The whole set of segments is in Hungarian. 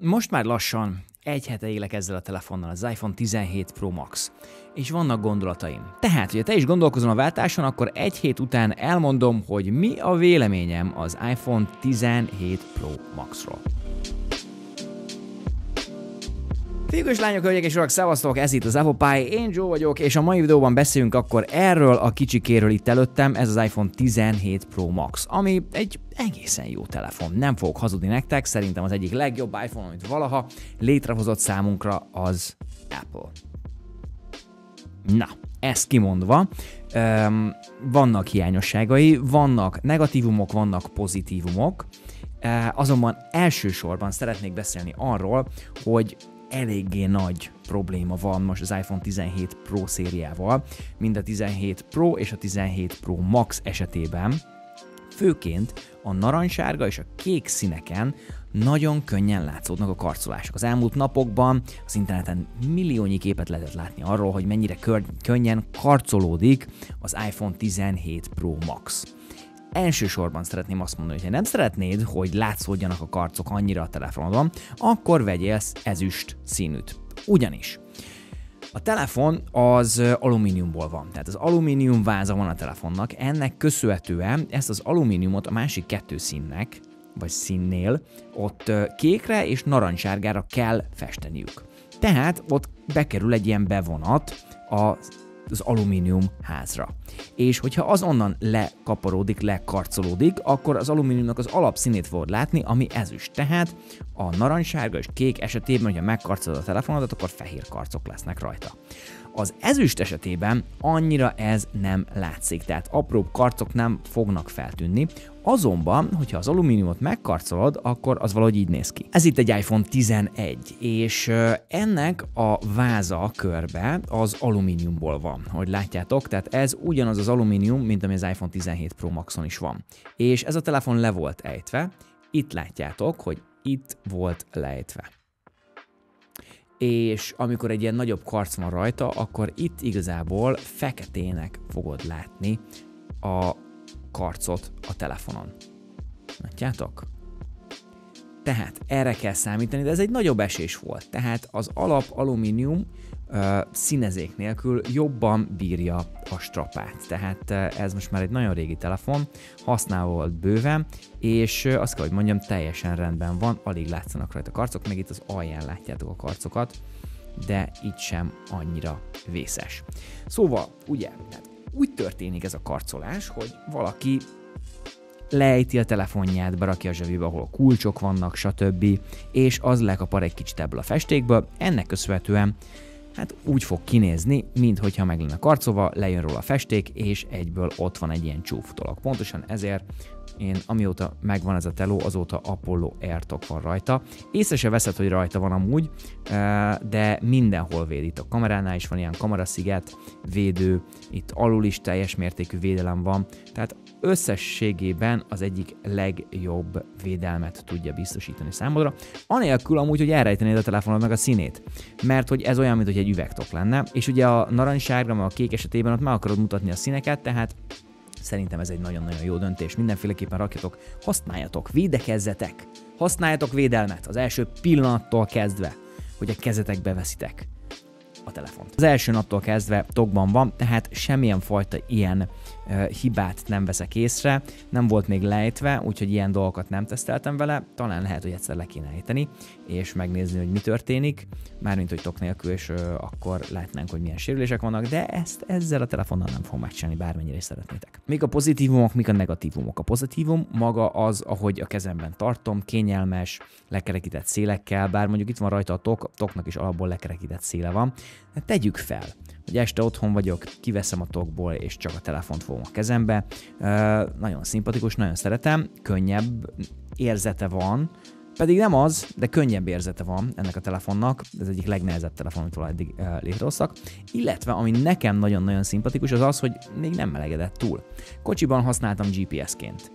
Most már lassan egy hete élek ezzel a telefonnal, az iPhone 17 Pro Max, és vannak gondolataim. Tehát, hogyha te is gondolkozol a váltáson, akkor egy hét után elmondom, hogy mi a véleményem az iPhone 17 Pro Maxról. Fiúk és lányok, hölgyek és urak, szevasztok, ez itt az Apple Pie, én Joe vagyok, és a mai videóban beszélünk akkor erről a kicsikéről itt előttem, ez az iPhone 17 Pro Max, ami egy egészen jó telefon. Nem fogok hazudni nektek, szerintem az egyik legjobb iPhone, amit valaha létrehozott számunkra az Apple. Na, ezt kimondva, vannak hiányosságai, vannak negatívumok, vannak pozitívumok, azonban elsősorban szeretnék beszélni arról, hogy eléggé nagy probléma van most az iPhone 17 Pro szériával, mind a 17 Pro és a 17 Pro Max esetében. Főként a narancssárga és a kék színeken nagyon könnyen látszódnak a karcolások. Az elmúlt napokban az interneten milliónyi képet lehetett látni arról, hogy mennyire könnyen karcolódik az iPhone 17 Pro Max. Elsősorban szeretném azt mondani, hogy ha nem szeretnéd, hogy látszódjanak a karcok annyira a telefonodon, akkor vegyél ezüst színűt. Ugyanis a telefon az alumíniumból van, tehát az alumínium váza van a telefonnak, ennek köszönhetően ezt az alumíniumot a másik kettő színnek, vagy színnél ott kékre és narancssárgára kell festeniük. Tehát ott bekerül egy ilyen bevonat az alumínium házra. És hogyha az onnan lekaparódik, lekarcolódik, akkor az alumíniumnak az alapszínét fogod látni, ami ezüst. Tehát a narancssárga és kék esetében, hogyha megkarcolod a telefonodat, akkor fehér karcok lesznek rajta. Az ezüst esetében annyira ez nem látszik, tehát apróbb karcok nem fognak feltűnni, azonban, hogyha az alumíniumot megkarcolod, akkor az valahogy így néz ki. Ez itt egy iPhone 11, és ennek a váza körbe az alumíniumból van, hogy látjátok, tehát ez ugyanaz az alumínium, mint ami az iPhone 17 Pro Maxon is van. És ez a telefon le volt ejtve, itt látjátok, hogy itt volt leejtve. És amikor egy ilyen nagyobb karc van rajta, akkor itt igazából feketének fogod látni a karcot a telefonon. Látjátok? Tehát erre kell számítani, de ez egy nagyobb esés volt. Tehát az alap alumínium színezék nélkül jobban bírja a strapát. Tehát ez most már egy nagyon régi telefon, használva volt bőven, és azt kell, hogy mondjam, teljesen rendben van, alig látszanak rajta karcok, meg itt az alján látjátok a karcokat, de itt sem annyira vészes. Szóval, ugye, úgy történik ez a karcolás, hogy valaki leejti a telefonját, berakja a zsebébe, ahol kulcsok vannak, stb. És az lekapar egy kicsit ebből a festékből, ennek köszönhetően hát úgy fog kinézni, minthogyha meg lenne karcolva, lejön róla a festék, és egyből ott van egy ilyen csúftolag. Pontosan ezért én amióta megvan ez a teló, azóta Apollo AirTag van rajta. Észre se veszed, hogy rajta van amúgy, de mindenhol véd. Itt a kameránál is van ilyen kamerasziget, védő, itt alul is teljes mértékű védelem van, tehát összességében az egyik legjobb védelmet tudja biztosítani számodra, anélkül amúgy, hogy elrejtenéd a telefonodnak a színét, mert hogy ez olyan, mint hogy egy üvegtok lenne, és ugye a narancssárga, meg a kék esetében ott meg akarod mutatni a színeket, tehát szerintem ez egy nagyon-nagyon jó döntés. Mindenféleképpen rakjatok, használjatok, védekezzetek, használjatok védelmet az első pillanattól kezdve, hogy a kezetekbe veszitek a telefont. Az első naptól kezdve tokban van, tehát semmilyen fajta ilyen hibát nem veszek észre, nem volt még lejtve, úgyhogy ilyen dolgokat nem teszteltem vele, talán lehet, hogy egyszer le kéne ejteni, és megnézni, hogy mi történik, mármint, hogy tok nélkül, és akkor látnánk, hogy milyen sérülések vannak, de ezzel a telefonnal nem fog megcsinálni, bármennyire is szeretnétek. Még a pozitívumok, mik a negatívumok? A pozitívum maga az, ahogy a kezemben tartom, kényelmes, lekerekített szélekkel, bár mondjuk itt van rajta a toknak is alapból lekerekített széle van. Hát tegyük fel, hogy este otthon vagyok, kiveszem a tokból, és csak a telefont fogom a kezembe. Nagyon szimpatikus, nagyon szeretem, könnyebb érzete van, pedig nem az, de könnyebb érzete van ennek a telefonnak, ez egyik legnehezebb telefon, amit valaha eddig létrehoztak. Illetve, ami nekem nagyon-nagyon szimpatikus, az az, hogy még nem melegedett túl. Kocsiban használtam GPS-ként.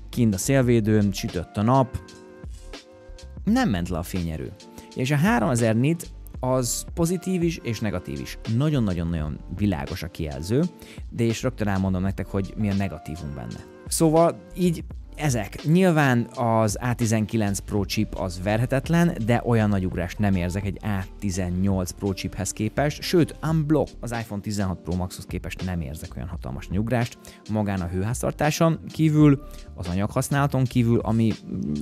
Kint a szélvédőn, sütött a nap, nem ment le a fényerő. És a 3000 nit az pozitív is és negatív is. Nagyon-nagyon-nagyon világos a kijelző, de és rögtön elmondom nektek, hogy mi a negatívum benne. Szóval így ezek. Nyilván az A19 Pro chip az verhetetlen, de olyan nagy ugrást nem érzek egy A18 Pro chiphez képest, sőt, unblock az iPhone 16 Pro Maxhoz képest nem érzek olyan hatalmas nagy ugrást. Magán a hőháztartáson kívül, az anyaghasználaton kívül, ami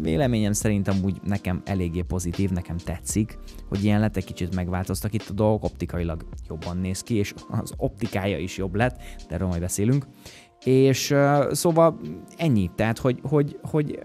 véleményem szerintem úgy nekem eléggé pozitív, nekem tetszik, hogy ilyen lett, egy kicsit megváltoztak itt a dolgok, optikailag jobban néz ki, és az optikája is jobb lett, de erről majd beszélünk. És szóval ennyi, tehát hogy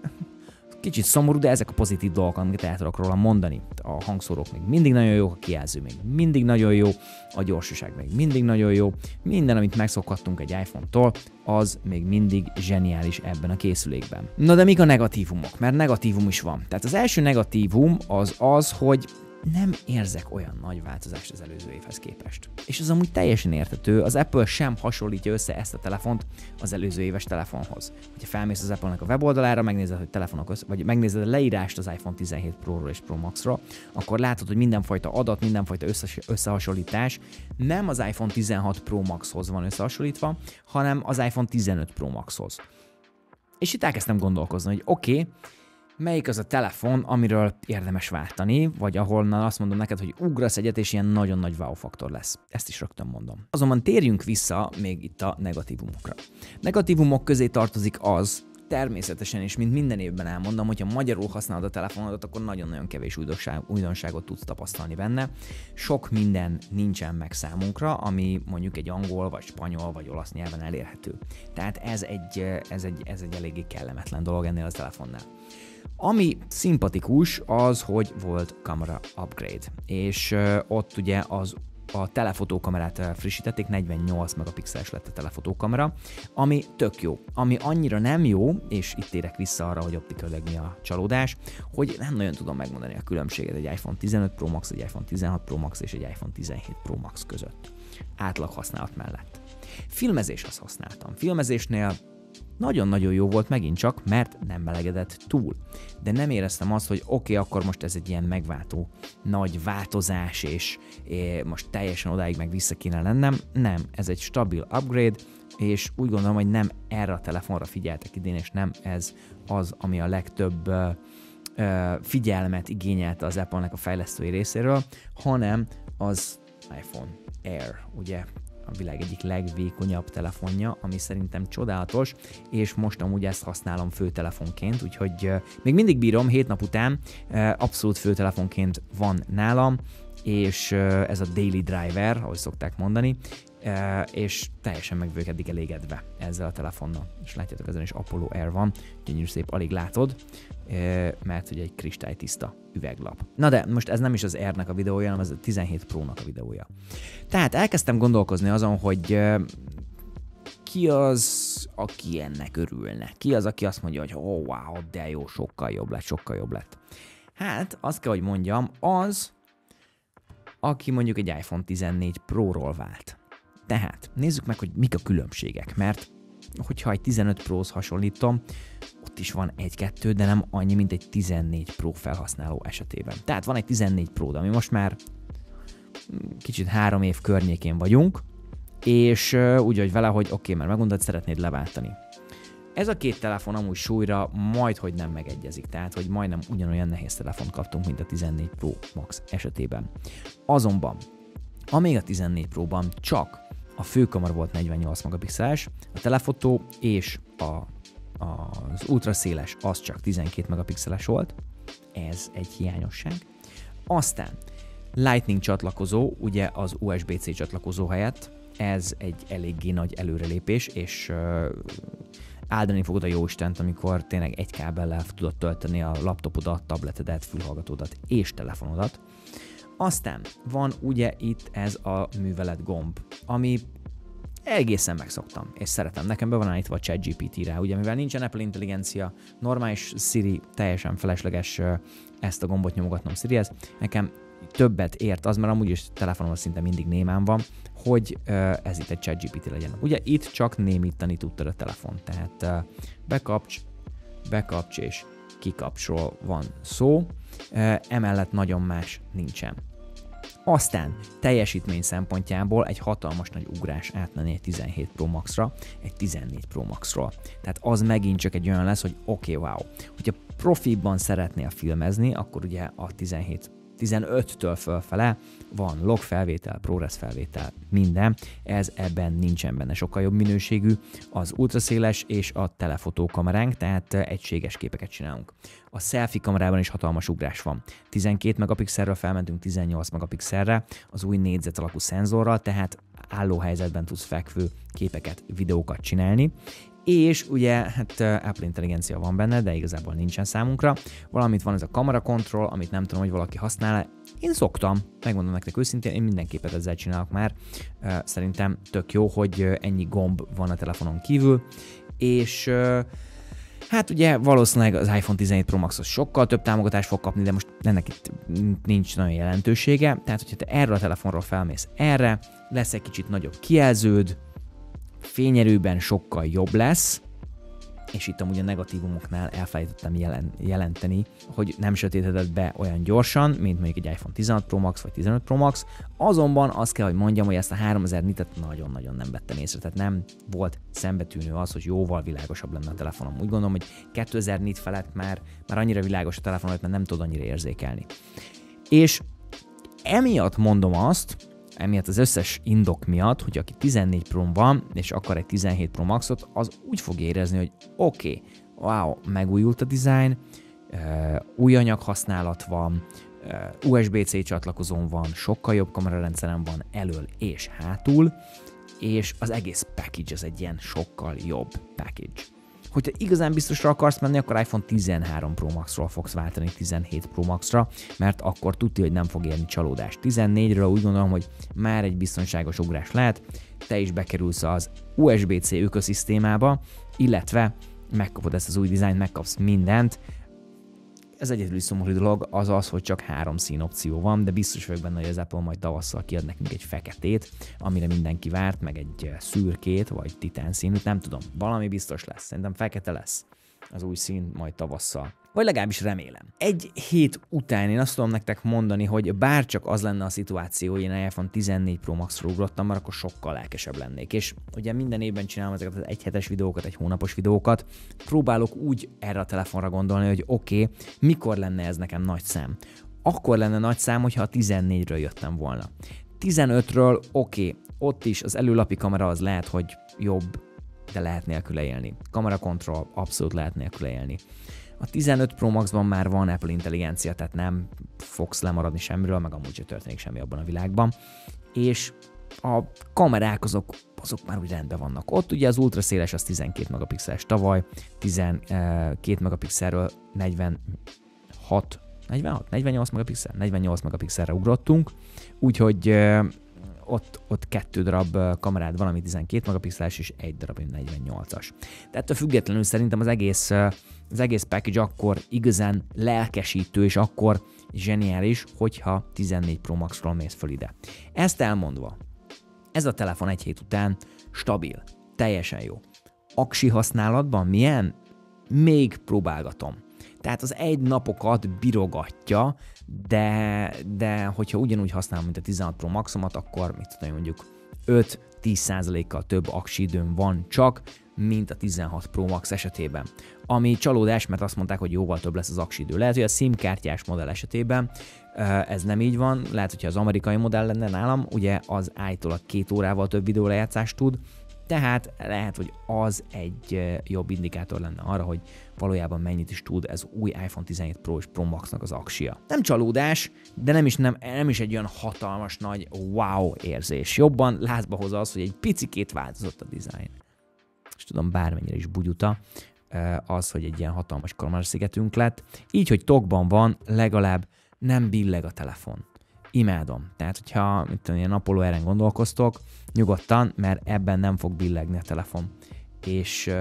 kicsit szomorú, de ezek a pozitív dolgok, amiket el tudok róla mondani. A hangszórók még mindig nagyon jók, a kijelző még mindig nagyon jó, a gyorsaság még mindig nagyon jó, minden, amit megszokhattunk egy iPhone-tól, az még mindig zseniális ebben a készülékben. Na de mik a negatívumok? Mert negatívum is van. Tehát az első negatívum az, hogy nem érzek olyan nagy változást az előző évhez képest. És az amúgy teljesen érthető, az Apple sem hasonlítja össze ezt a telefont az előző éves telefonhoz. Hogyha felmész az Apple-nek a weboldalára, megnézed, hogy telefonok vagy megnézed a leírást az iPhone 17 Pro-ról és Pro Max-ról, akkor látod, hogy mindenfajta adat, mindenfajta összehasonlítás nem az iPhone 16 Pro Max-hoz van összehasonlítva, hanem az iPhone 15 Pro Max-hoz. És itt elkezdtem gondolkozni, hogy oké, melyik az a telefon, amiről érdemes váltani, vagy ahol azt mondom neked, hogy ugrasz egyet, és ilyen nagyon nagy wow faktor lesz. Ezt is rögtön mondom. Azonban térjünk vissza még itt a negatívumokra. Negatívumok közé tartozik az, természetesen, és mint minden évben elmondom, hogyha magyarul használod a telefonodat, akkor nagyon-nagyon kevés újdonságot tudsz tapasztalni benne. Sok minden nincsen meg számunkra, ami mondjuk egy angol, vagy spanyol, vagy olasz nyelven elérhető. Tehát ez egy eléggé kellemetlen dolog ennél a telefonnál. Ami szimpatikus az, hogy volt kamera upgrade, és ott ugye a telefotókamerát frissítették, 48 megapixeles lett a telefotókamera, ami tök jó. Ami annyira nem jó, és itt térek vissza arra, hogy optikailag mi a csalódás, hogy nem nagyon tudom megmondani a különbséget egy iPhone 15 Pro Max, egy iPhone 16 Pro Max és egy iPhone 17 Pro Max között. Átlag használat mellett. Filmezéshez használtam. Filmezésnél nagyon-nagyon jó volt megint csak, mert nem melegedett túl. De nem éreztem azt, hogy oké, akkor most ez egy ilyen megváltó nagy változás, és most teljesen odáig meg vissza kéne lennem. Nem, ez egy stabil upgrade, és úgy gondolom, hogy nem erre a telefonra figyeltek idén, és nem ez az, ami a legtöbb figyelmet igényelte az Apple-nek a fejlesztői részéről, hanem az iPhone Air, ugye? A világ egyik legvékonyabb telefonja, ami szerintem csodálatos, és most amúgy ezt használom főtelefonként, úgyhogy még mindig bírom, 7 nap után abszolút főtelefonként van nálam, és ez a Daily Driver, ahogy szokták mondani, és teljesen meg vagyok eddig elégedve ezzel a telefonnal. És látjátok, ezen is Apollo Air van, gyönyörű szép, alig látod, mert ugye egy kristálytiszta üveglap. Na de most ez nem is az Air-nek a videója, hanem ez a 17 Pro-nak a videója. Tehát elkezdtem gondolkozni azon, hogy ki az, aki ennek örülne? Ki az, aki azt mondja, hogy oh, wow, de jó, sokkal jobb lett. Hát, azt kell, hogy mondjam, az, aki mondjuk egy iPhone 14 Pro-ról vált. Tehát nézzük meg, hogy mik a különbségek, mert hogyha egy 15 Pro-hoz hasonlítom, ott is van 1-2, de nem annyi, mint egy 14 Pro felhasználó esetében. Tehát van egy 14 Pro, de ami most már kicsit 3 év környékén vagyunk, és úgy vagy vele, hogy oké, mert megmondod, szeretnéd leváltani. Ez a két telefon amúgy súlyra majdhogy nem megegyezik, tehát hogy majdnem ugyanolyan nehéz telefont kaptunk, mint a 14 Pro Max esetében. Azonban, amíg a 14 Pro-ban csak a főkamera volt 48 megapixeles, a telefotó és az ultraszéles az csak 12 megapixeles volt, ez egy hiányosság. Aztán Lightning csatlakozó, ugye az USB-C csatlakozó helyett, ez egy eléggé nagy előrelépés, és áldani fogod a jóistent, amikor tényleg egy kábellel tudod tölteni a laptopodat, tabletedet, fülhallgatódat és telefonodat. Aztán van ugye itt ez a művelet gomb, ami egészen megszoktam, és szeretem. Nekem be van állítva a ChatGPT-re, ugye mivel nincsen Apple intelligencia, normális Siri, teljesen felesleges ezt a gombot nyomogatnom Sirihez. Nekem többet ért az, mert amúgy is telefonomon szinte mindig némán van, hogy ez itt egy ChatGPT legyen. Ugye itt csak némítani tudtad a telefon, tehát bekapcs és kikapcsol van szó, emellett nagyon más nincsen. Aztán teljesítmény szempontjából egy hatalmas nagy ugrás átmenni egy 17 Pro Max-ra, egy 14 Pro Max-ról. Tehát az megint csak egy olyan lesz, hogy oké, wow. Hogyha profiban szeretnél filmezni, akkor ugye a 15-től fölfele van logfelvétel, ProRes felvétel, minden, ez ebben nincsen benne. Sokkal jobb minőségű az ultraszéles és a telefotókameránk, tehát egységes képeket csinálunk. A selfie kamerában is hatalmas ugrás van. 12 megapixelről felmentünk 18 megapixelre az új négyzet alakú szenzorral, tehát álló helyzetben tudsz fekvő képeket, videókat csinálni. És ugye, hát Apple intelligencia van benne, de igazából nincsen számunkra. Valamint van ez a camera control, amit nem tudom, hogy valaki használ. Én szoktam, megmondom nektek őszintén, én minden képet ezzel csinálok már. Szerintem tök jó, hogy ennyi gomb van a telefonon kívül, és hát ugye valószínűleg az iPhone 17 Pro Max-hoz sokkal több támogatást fog kapni, de most ennek itt nincs nagyon jelentősége. Tehát, hogyha te erről a telefonról felmész erre, lesz egy kicsit nagyobb kijelződ, fényerőben sokkal jobb lesz, és itt amúgy a negatívumoknál elfelejtettem jelenteni, hogy nem sötétedett be olyan gyorsan, mint mondjuk egy iPhone 16 Pro Max vagy 15 Pro Max, azonban azt kell, hogy mondjam, hogy ezt a 3000 nitet nagyon-nagyon nem vettem észre, tehát nem volt szembetűnő az, hogy jóval világosabb lenne a telefonom. Úgy gondolom, hogy 2000 nit felett már annyira világos a telefon, mert nem tud annyira érzékelni. És emiatt mondom azt, emiatt az összes indok miatt, hogy aki 14 Pro van, és akar egy 17 Pro Maxot, az úgy fog érezni, hogy oké, wow, megújult a design, új anyaghasználat van, USB-C csatlakozón van, sokkal jobb kamerarendszerem van elől és hátul, és az egész package az egy ilyen sokkal jobb package. Hogyha igazán biztosra akarsz menni, akkor iPhone 13 Pro Max-ról fogsz váltani 17 Pro Max-ra, mert akkor tudja, hogy nem fog érni csalódást. 14-ről úgy gondolom, hogy már egy biztonságos ugrás lehet, te is bekerülsz az USB-C ökoszisztémába, illetve megkapod ezt az új dizájnt, megkapsz mindent. Ez egyedüli szomorú dolog az az, hogy csak 3 szín opció van, de biztos vagyok benne, hogy az Apple majd tavasszal kiad nekünk egy feketét, amire mindenki várt, meg egy szürkét, vagy titán színűt, nem tudom, valami biztos lesz. Szerintem fekete lesz az új szín majd tavasszal. Vagy legalábbis remélem. Egy hét után én azt tudom nektek mondani, hogy bárcsak az lenne a szituáció, hogy én iPhone 14 Pro Max-ra ugrottam, mert akkor sokkal lelkesebb lennék. És ugye minden évben csinálom ezeket az egyhetes videókat, egy hónapos videókat. Próbálok úgy erre a telefonra gondolni, hogy oké, mikor lenne ez nekem nagy szám? Akkor lenne nagy szám, hogyha a 14-ről jöttem volna. 15-ről oké, ott is az előlapi kamera az lehet, hogy jobb, de lehet nélküle élni. Kamera control abszolút lehet nélküle élni. A 15 Pro Max-ban már van Apple intelligencia, tehát nem fogsz lemaradni semmiről, meg amúgy sem történik semmi abban a világban. És a kamerák azok már úgy rendben vannak. Ott ugye az ultraszéles az 12 megapixeles tavaly, 12 megapixelről 48 megapixelre ugrottunk, úgyhogy ott 2 darab kamerád van, ami 12 megapixeles, és 1 darab 48-as. Tehát a függetlenül szerintem az egész package akkor igazán lelkesítő, és akkor zseniális, hogyha 14 Pro Max-ról mész föl ide. Ezt elmondva, ez a telefon egy hét után stabil, teljesen jó. Aksi használatban milyen? Még próbálgatom. Tehát az egy napokat bírogatja, de hogyha ugyanúgy használom, mint a 16 Pro Maxomat, akkor mit tudom, mondjuk 5-10%-kal több aksi időm van csak, mint a 16 Pro Max esetében. Ami csalódás, mert azt mondták, hogy jóval több lesz az aksi idő. Lehet, hogy a SIM-kártyás modell esetében ez nem így van, lehet, hogyha az amerikai modell lenne nálam, ugye az állítólag 2 órával több videólejátszást tud, tehát lehet, hogy az egy jobb indikátor lenne arra, hogy valójában mennyit is tud ez új iPhone 17 Pro és Pro Max-nak az aksia. Nem csalódás, de nem is egy olyan hatalmas nagy wow érzés. Jobban lázba hozza az, hogy egy picikét változott a dizájn. És tudom, bármennyire is bugyuta az, hogy egy ilyen hatalmas kameraszigetünk lett. Így, hogy tokban van, legalább nem billeg a telefon. Imádom. Tehát, hogyha ilyen Apollo R-en gondolkoztok, nyugodtan, mert ebben nem fog billegni a telefon. És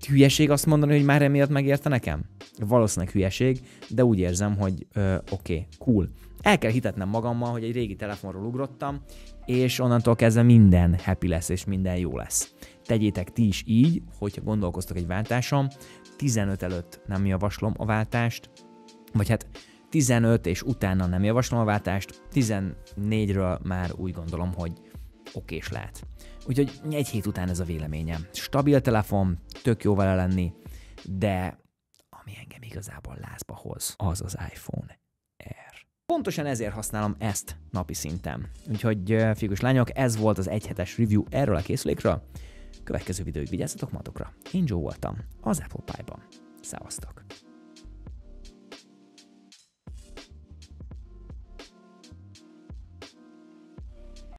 hülyeség azt mondani, hogy már emiatt megérte nekem? Valószínűleg hülyeség, de úgy érzem, hogy oké, cool. El kell hitetnem magammal, hogy egy régi telefonról ugrottam, és onnantól kezdve minden happy lesz, és minden jó lesz. Tegyétek ti is így, hogyha gondolkoztok egy váltáson, 15 előtt nem javaslom a váltást, vagy hát 15 és utána nem javaslom a váltást, 14-ről már úgy gondolom, hogy okés lehet. Úgyhogy egy hét után ez a véleményem. Stabil telefon, tök jó vele lenni, de ami engem igazából lázba hoz, az az iPhone Air. Pontosan ezért használom ezt napi szinten. Úgyhogy fiúk és lányok, ez volt az egyhetes review erről a készülékről. Következő videóig vigyázzatok magatokra. Én Joe voltam, az Apple Pie-ban. Szevasztok!